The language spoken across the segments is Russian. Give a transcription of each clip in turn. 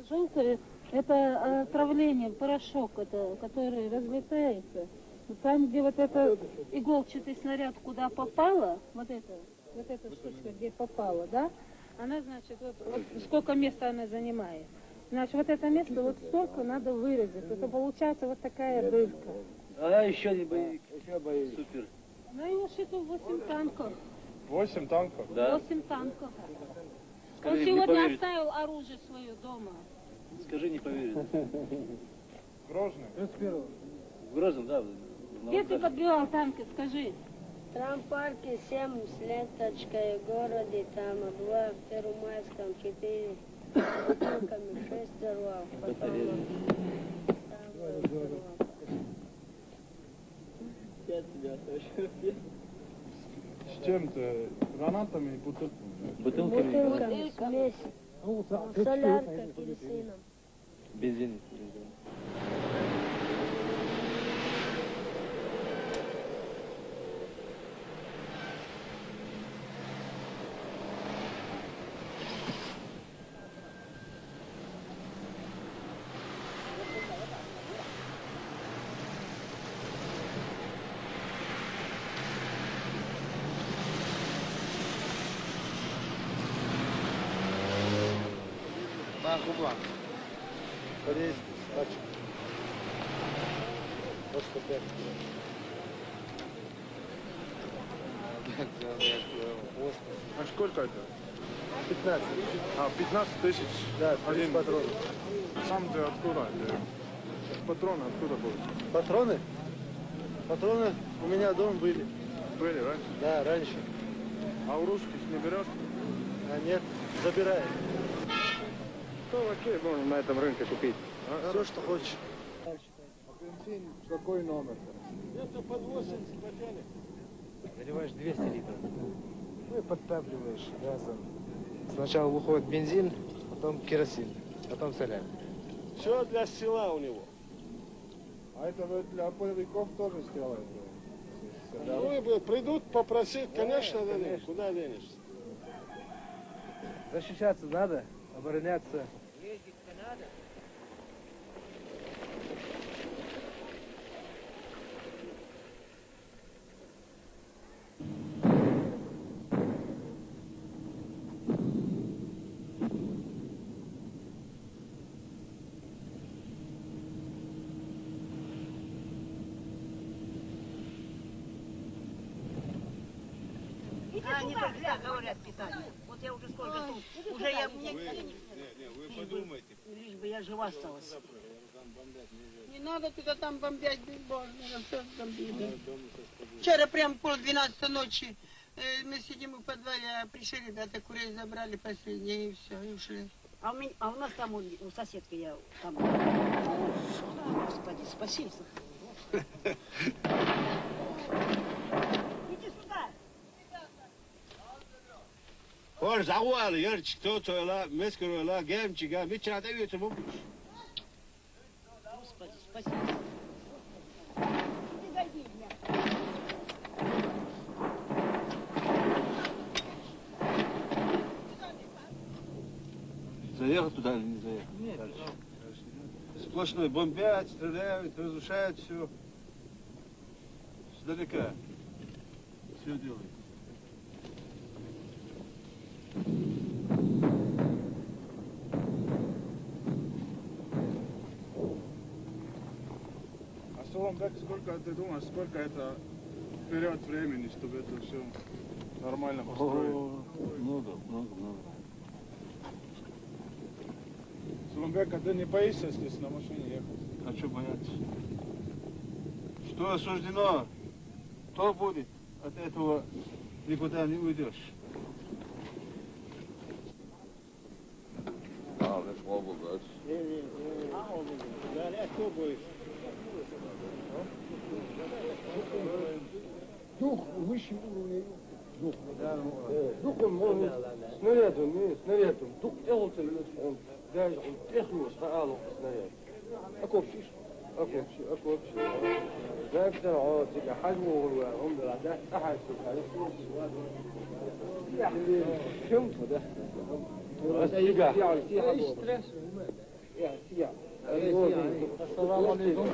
Желтое – это отравление, порошок, это, который разлетается. Там, где вот этот игольчатый снаряд, куда попало, вот эта штучка, где попала, да, она, значит, вот сколько места она занимает. Значит, вот это место вот столько надо вырезать. Это получается вот такая дырка. А еще не боюсь. Супер. Ну и уж это 8 танков. 8 танков? Да. 8 танков. Скажи, Он сегодня оставил оружие свое дома. Скажи, не поверит. Грозный? В Грозном, да. Где ты подбивал танки, скажи? В трампарке 7 с ленточкой, в городе там 2, в Первомайском 4, бутылками 6 взорвал, потом там взорвал. Я тебя точно. С чем-то? Гранатами и бутылками? Бутылками, смесь, солярка, керосином. Бензин. Кубан. Подъезд, тачка. Вот что 5. А сколько это? 15. А, 15 тысяч? Да, 30 патронов. Сам ты откуда? Патроны откуда будут? Патроны? Патроны у меня дома были. Были раньше? Да, раньше. А у русских не берешь? А нет, забирай. Что вообще можно на этом рынке купить? Все, что хочешь. А бензин какой номер? Это под 80 бочали. Заливаешь 200 литров. Ну и подтапливаешь газом. Сначала выходит бензин, потом керосин, потом солярка. Все для села у него. А это вы для боевиков тоже сделаете? Ну, придут попросить, конечно, дадим. Куда денешься? Защищаться надо, обороняться. Ездить-то надо. Они тогда говорят питание. Вот я уже сколько тут. Уже я мне вы подумайте. лишь бы я жива осталась. Не надо туда там бомбять, боже, все бомбили. Вчера прям 11:30 ночи мы сидим в подвале, а пришли ребята, курей забрали последние, и все, и ушли. А у нас там у соседки я там. Господи, спасибо. Иди сюда. Or zawal yer çıktı toyla, meskorola, gemçiga, miçada götürmüş. Господи, спасибо. Иди зайди меня. Заехать туда или не заехать? Нет. Сплошной бомбят, стреляют, разрушают все. Сдалека. Все делают. А Соломбек, сколько ты думаешь, сколько это вперед времени, чтобы это все нормально построить? Много. Соломбек, а ты не боишься здесь на машине ехать? А что бояться? Что осуждено, то будет. От этого никуда не уйдешь. Дух выше уровня. Дух. Дух он может снарядом. Дух элтон он даже он технус таалу снаряд. Акоп фиш. Акоп. لا يقدر عاد حجمه وهم ده أحد يعني فهمت ده السلام عليكم.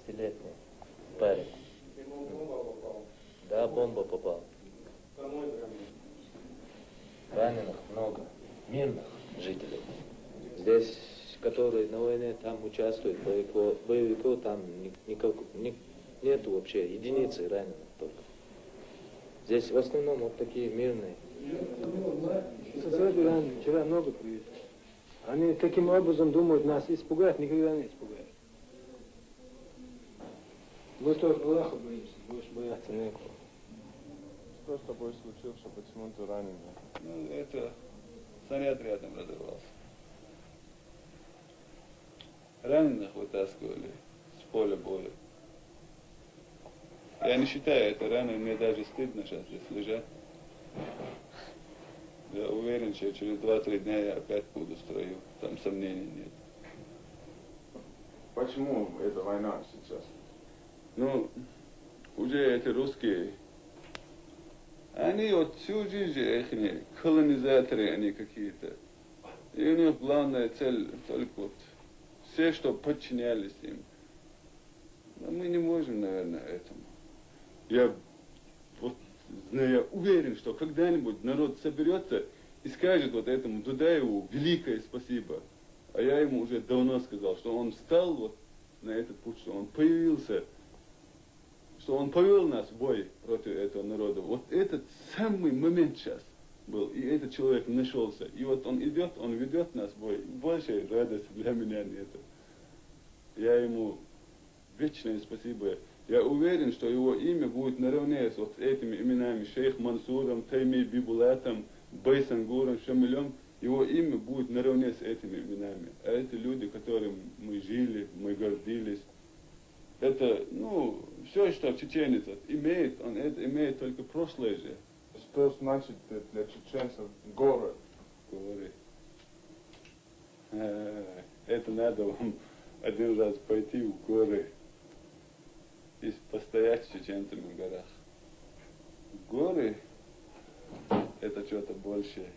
Летний парень. Да, бомба попала. Раненых много. Мирных жителей. Здесь, которые на войне там участвуют, боевиков там нету вообще, единицы раненых только. Здесь в основном вот такие мирные. Соседи раненые, вчера много привезли. Они таким образом думают, нас испугать, никогда не испугают. Мы только Аллаха боимся, больше бояться некого. Что с тобой случилось, почему ты ранен? Ну, это снаряд рядом разорвался. Раненых вытаскивали с поля боя. Я не считаю это раной, мне даже стыдно сейчас здесь лежать. Я уверен, что через 2-3 дня я опять буду в строю. Там сомнений нет. Почему эта война сейчас? Ну, уже эти русские, они вот всю жизнь их колонизаторы, они какие-то. И у них главная цель только вот все, что подчинялись им. Но мы не можем, наверное, этому. Я уверен, что когда-нибудь народ соберется и скажет вот этому Дудаеву великое спасибо. А я ему уже давно сказал, что он встал вот на этот путь, что он появился, что он повел нас в бой против этого народа. Вот этот самый момент сейчас был, и этот человек нашелся. И вот он идет, он ведет нас в бой. Большей радости для меня нету. Я ему вечное спасибо. Я уверен, что его имя будет наравне с вот этими именами Шейх Мансуром, Тайми Бибулатом, Байсангуром, Шамилем. Его имя будет наравне с этими именами. А это люди, которым мы жили, мы гордились. Это, ну, все, что чеченец имеет, он это имеет только прошлое же. Что значит для чеченцев горы? Горы. Это надо вам один раз пойти в горы и постоять с чеченцами в горах. Горы — это что-то большее.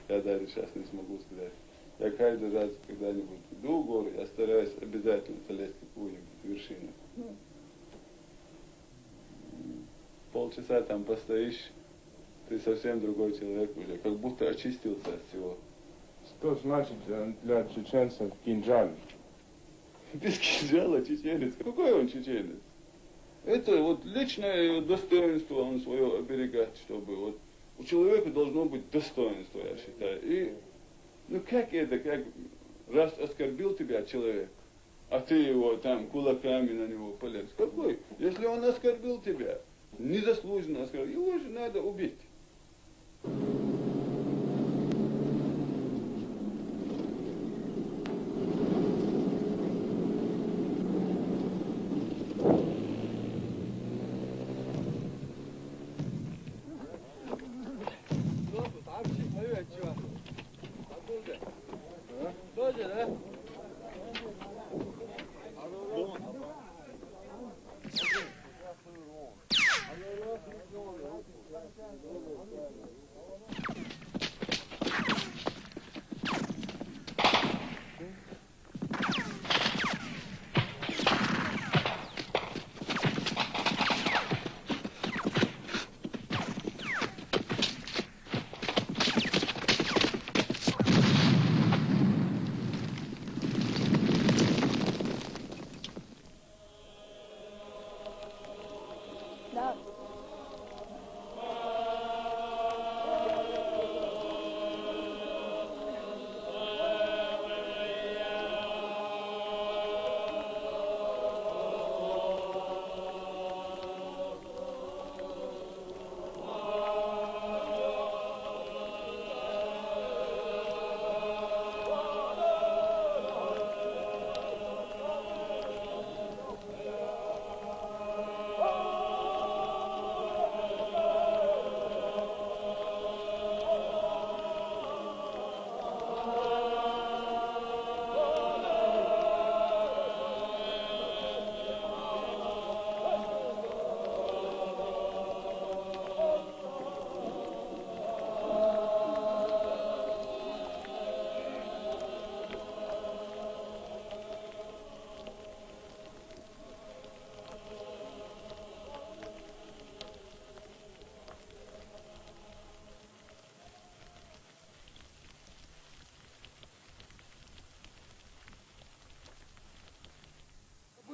Я даже сейчас не смогу сказать. Я каждый раз, когда-нибудь иду в горы, я стараюсь обязательно залезть в какую-нибудь вершину. Полчаса там постоишь, ты совсем другой человек уже, как будто очистился от всего. Что значит для чеченцев кинжаль? Без кинжала чеченец. Какой он чеченец? Это вот личное достоинство он свое оберегать, чтобы вот у человека должно быть достоинство, я считаю. И ну как это, как раз оскорбил тебя человек, а ты его там кулаками на него полез. Какой? Если он оскорбил тебя, незаслуженно оскорбил, его же надо убить. Тоже, да?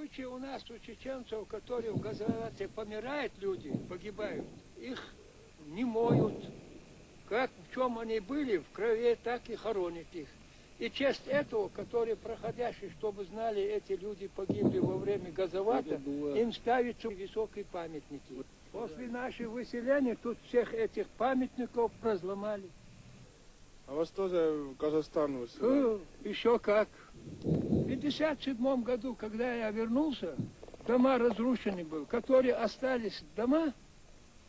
случае у нас, у чеченцев, которые в газовате помирают люди, погибают, их не моют. Как, в чем они были, в крови, так и хоронят их. И честь этого, которые проходящие, чтобы знали, эти люди погибли во время газовата, им ставятся высокие памятники. После нашего выселения тут всех этих памятников разломали. А вас тоже в Казахстан выселили? Еще как. В 1957 году, когда я вернулся, дома разрушены были, которые остались дома,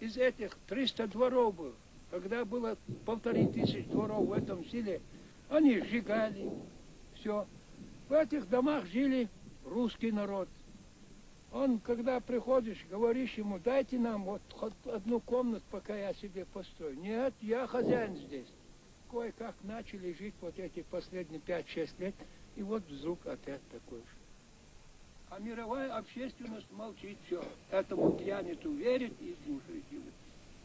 из этих 300 дворов было, когда было 1500 дворов в этом селе, они сжигали, все. В этих домах жили русский народ. Он, когда приходишь, говоришь ему, дайте нам вот хоть одну комнату, пока я себе построю. Нет, я хозяин здесь. Кое-как начали жить вот эти последние 5-6 лет, и вот вдруг опять такой же. А мировая общественность молчит, все. Этому пьяницу верит и слушает его.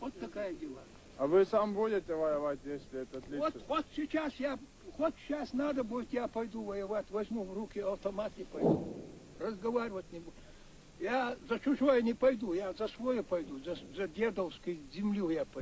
Вот такая дела. А вы сам будете воевать, если это длится? Вот сейчас сейчас надо будет, я пойду воевать, возьму в руки автомат и пойду. Разговаривать не буду. Я за чужое не пойду, я за свое пойду, за дедовскую землю я пойду.